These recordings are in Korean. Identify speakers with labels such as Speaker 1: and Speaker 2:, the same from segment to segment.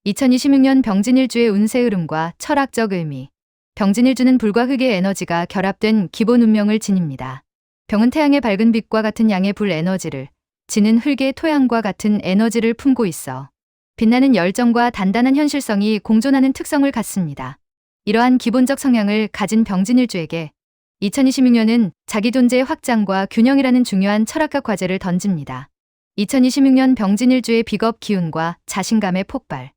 Speaker 1: 2026년 병진일주의 운세 흐름과 철학적 의미. 병진일주는 불과 흙의 에너지가 결합된 기본 운명을 지닙니다. 병은 태양의 밝은 빛과 같은 양의 불 에너지를, 진은 흙의 토양과 같은 에너지를 품고 있어 빛나는 열정과 단단한 현실성이 공존하는 특성을 갖습니다. 이러한 기본적 성향을 가진 병진일주에게 2026년은 자기 존재의 확장과 균형이라는 중요한 철학적 과제를 던집니다. 2026년 병진일주의 비겁 기운과 자신감의 폭발.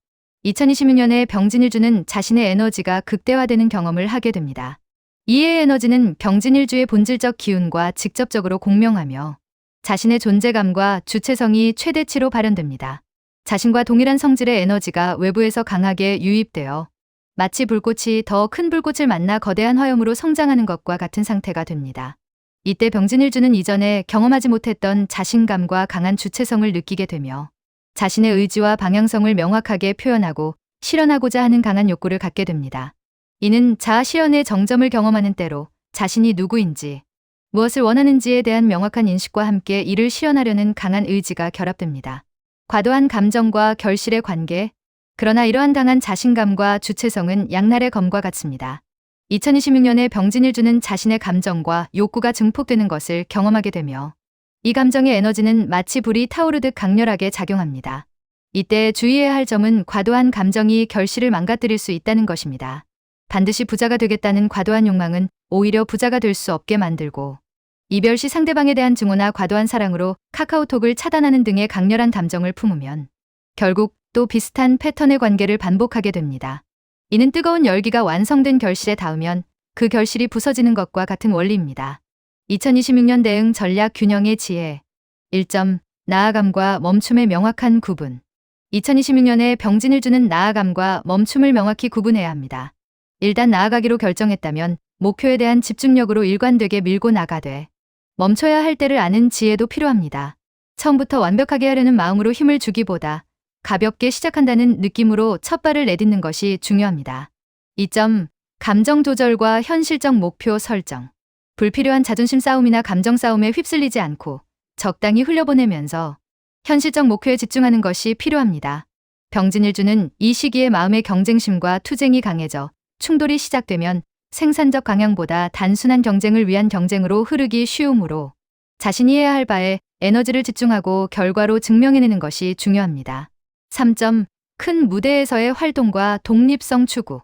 Speaker 1: 2026년에 병진일주는 자신의 에너지가 극대화되는 경험을 하게 됩니다. 이의 에너지는 병진일주의 본질적 기운과 직접적으로 공명하며 자신의 존재감과 주체성이 최대치로 발현됩니다. 자신과 동일한 성질의 에너지가 외부에서 강하게 유입되어 마치 불꽃이 더 큰 불꽃을 만나 거대한 화염으로 성장하는 것과 같은 상태가 됩니다. 이때 병진일주는 이전에 경험하지 못했던 자신감과 강한 주체성을 느끼게 되며 자신의 의지와 방향성을 명확하게 표현하고 실현하고자 하는 강한 욕구를 갖게 됩니다. 이는 자아 실현의 정점을 경험하는 때로 자신이 누구인지, 무엇을 원하는지에 대한 명확한 인식과 함께 이를 실현하려는 강한 의지가 결합됩니다. 과도한 감정과 결실의 관계. 그러나 이러한 강한 자신감과 주체성은 양날의 검과 같습니다. 2026년에 병진일주는 자신의 감정과 욕구가 증폭되는 것을 경험하게 되며 이 감정의 에너지는 마치 불이 타오르듯 강렬하게 작용합니다. 이때 주의해야 할 점은 과도한 감정이 결실을 망가뜨릴 수 있다는 것입니다. 반드시 부자가 되겠다는 과도한 욕망은 오히려 부자가 될 수 없게 만들고, 이별 시 상대방에 대한 증오나 과도한 사랑으로 카카오톡을 차단하는 등의 강렬한 감정을 품으면 결국 또 비슷한 패턴의 관계를 반복하게 됩니다. 이는 뜨거운 열기가 완성된 결실에 닿으면 그 결실이 부서지는 것과 같은 원리입니다. 2026년 대응 전략 균형의 지혜. 1점. 나아감과 멈춤의 명확한 구분. 2026년에 병진일주는 나아감과 멈춤을 명확히 구분해야 합니다. 일단 나아가기로 결정했다면 목표에 대한 집중력으로 일관되게 밀고 나가되 멈춰야 할 때를 아는 지혜도 필요합니다. 처음부터 완벽하게 하려는 마음으로 힘을 주기보다 가볍게 시작한다는 느낌으로 첫 발을 내딛는 것이 중요합니다. 2점. 감정 조절과 현실적 목표 설정. 불필요한 자존심 싸움이나 감정 싸움에 휩쓸리지 않고 적당히 흘려보내면서 현실적 목표에 집중하는 것이 필요합니다. 병진일주는 이 시기에 마음의 경쟁심과 투쟁이 강해져 충돌이 시작되면 생산적 강향보다 단순한 경쟁을 위한 경쟁으로 흐르기 쉬우므로 자신이 해야 할 바에 에너지를 집중하고 결과로 증명해내는 것이 중요합니다. 3점. 큰 무대에서의 활동과 독립성 추구.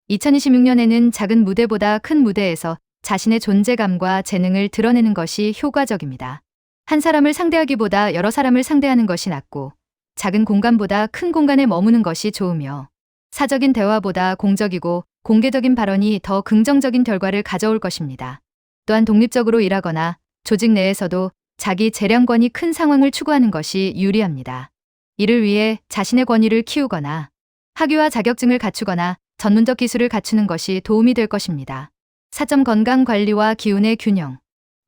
Speaker 1: 2026년에는 작은 무대보다 큰 무대에서 자신의 존재감과 재능을 드러내는 것이 효과적입니다. 한 사람을 상대하기보다 여러 사람을 상대하는 것이 낫고, 작은 공간보다 큰 공간에 머무는 것이 좋으며, 사적인 대화보다 공적이고 공개적인 발언이 더 긍정적인 결과를 가져올 것입니다. 또한 독립적으로 일하거나 조직 내에서도 자기 재량권이 큰 상황을 추구하는 것이 유리합니다. 이를 위해 자신의 권위를 키우거나 학위와 자격증을 갖추거나 전문적 기술을 갖추는 것이 도움이 될 것입니다. 4점. 건강 관리와 기운의 균형.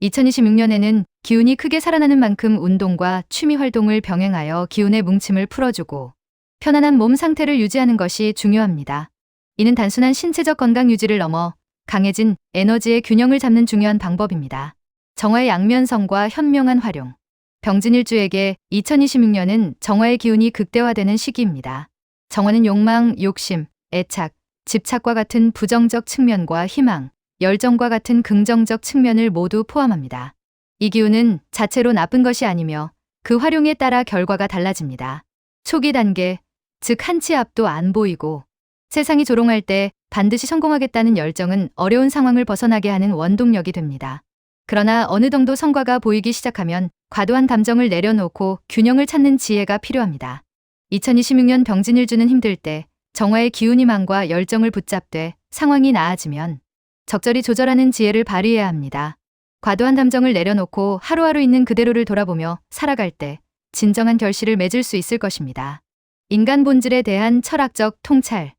Speaker 1: 2026년에는 기운이 크게 살아나는 만큼 운동과 취미 활동을 병행하여 기운의 뭉침을 풀어주고 편안한 몸 상태를 유지하는 것이 중요합니다. 이는 단순한 신체적 건강 유지를 넘어 강해진 에너지의 균형을 잡는 중요한 방법입니다. 정화의 양면성과 현명한 활용. 병진일주에게 2026년은 정화의 기운이 극대화되는 시기입니다. 정화는 욕망, 욕심, 애착, 집착과 같은 부정적 측면과 희망, 열정과 같은 긍정적 측면을 모두 포함합니다. 이 기운은 자체로 나쁜 것이 아니며 그 활용에 따라 결과가 달라집니다. 초기 단계, 즉 한 치 앞도 안 보이고 세상이 조롱할 때 반드시 성공하겠다는 열정은 어려운 상황을 벗어나게 하는 원동력이 됩니다. 그러나 어느 정도 성과가 보이기 시작하면 과도한 감정을 내려놓고 균형을 찾는 지혜가 필요합니다. 2026년 병진일주는 힘들 때 정화의 기운희망과 열정을 붙잡되 상황이 나아지면 적절히 조절하는 지혜를 발휘해야 합니다. 과도한 감정을 내려놓고 하루하루 있는 그대로를 돌아보며 살아갈 때 진정한 결실을 맺을 수 있을 것입니다. 인간 본질에 대한 철학적 통찰.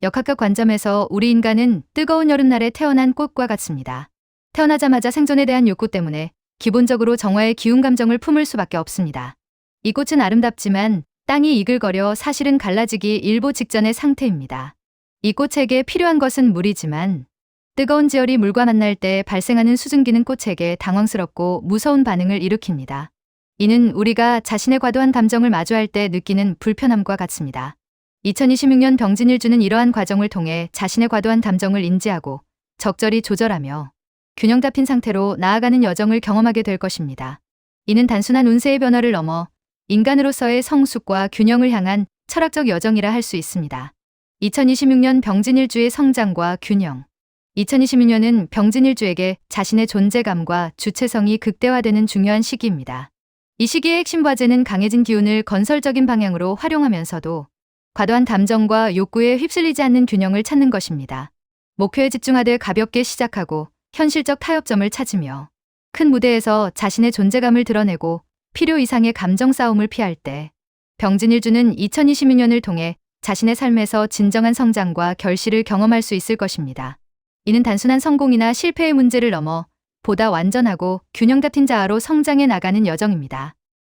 Speaker 1: 역학적 관점에서 우리 인간은 뜨거운 여름날에 태어난 꽃과 같습니다. 태어나자마자 생존에 대한 욕구 때문에 기본적으로 정화의 기운 감정을 품을 수밖에 없습니다. 이 꽃은 아름답지만 땅이 이글거려 사실은 갈라지기 일보 직전의 상태입니다. 이 꽃에게 필요한 것은 물이지만 뜨거운 지열이 물과 만날 때 발생하는 수증기는 꽃에게 당황스럽고 무서운 반응을 일으킵니다. 이는 우리가 자신의 과도한 감정을 마주할 때 느끼는 불편함과 같습니다. 2026년 병진일주는 이러한 과정을 통해 자신의 과도한 담정을 인지하고 적절히 조절하며 균형 잡힌 상태로 나아가는 여정을 경험하게 될 것입니다. 이는 단순한 운세의 변화를 넘어 인간으로서의 성숙과 균형을 향한 철학적 여정이라 할 수 있습니다. 2026년 병진일주의 성장과 균형. 2026년은 병진일주에게 자신의 존재감과 주체성이 극대화되는 중요한 시기입니다. 이 시기의 핵심 과제는 강해진 기운을 건설적인 방향으로 활용하면서도 과도한 담정과 욕구에 휩쓸리지 않는 균형을 찾는 것입니다. 목표에 집중하되 가볍게 시작하고 현실적 타협점을 찾으며 큰 무대에서 자신의 존재감을 드러내고 필요 이상의 감정 싸움을 피할 때 병진일주는 2026년을 통해 자신의 삶에서 진정한 성장과 결실을 경험할 수 있을 것입니다. 이는 단순한 성공이나 실패의 문제를 넘어 보다 완전하고 균형 잡힌 자아로 성장해 나가는 여정입니다.